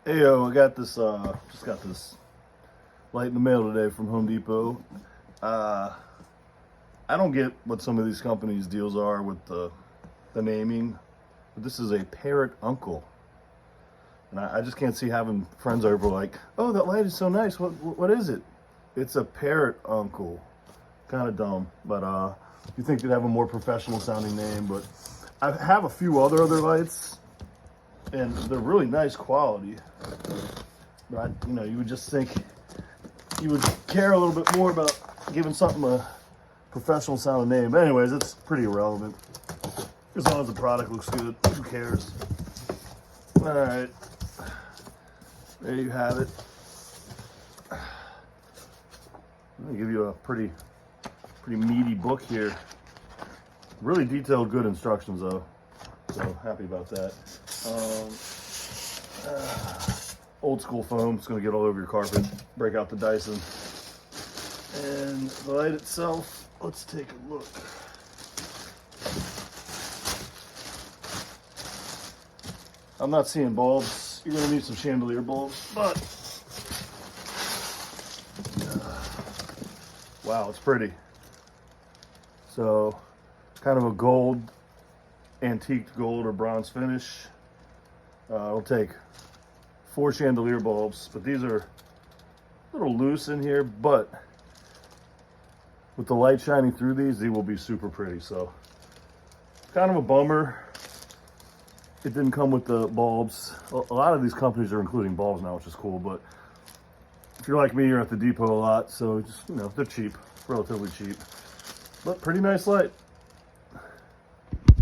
Hey yo, I got this just got this light in the mail today from Home Depot. I don't get what some of these companies' deals are with the naming, but this is a Parrot Uncle. And I just can't see having friends over like, oh, that light is so nice. What is it? It's a Parrot Uncle. Kind of dumb, but you think they'd have a more professional sounding name, but I have a few other lights and they're really nice quality. But you would just think you would care a little bit more about giving something a professional sounding name. But anyways, it's pretty irrelevant. As long as the product looks good, who cares? All right, there you have it. I'm gonna give you a pretty meaty book here. Really detailed, good instructions though. So happy about that. Old school foam. It's gonna get all over your carpet. Break out the Dyson. And the light itself, let's take a look. I'm not seeing bulbs. You're gonna need some chandelier bulbs, but wow, it's pretty. So kind of a gold, antiqued gold or bronze finish. It'll take 4 chandelier bulbs, but these are a little loose in here, but with the light shining through these, they will be super pretty. So kind of a bummer it didn't come with the bulbs. A lot of these companies are including bulbs now, which is cool, but if you're like me, you're at the depot a lot, so just, they're cheap, relatively cheap, but pretty nice light.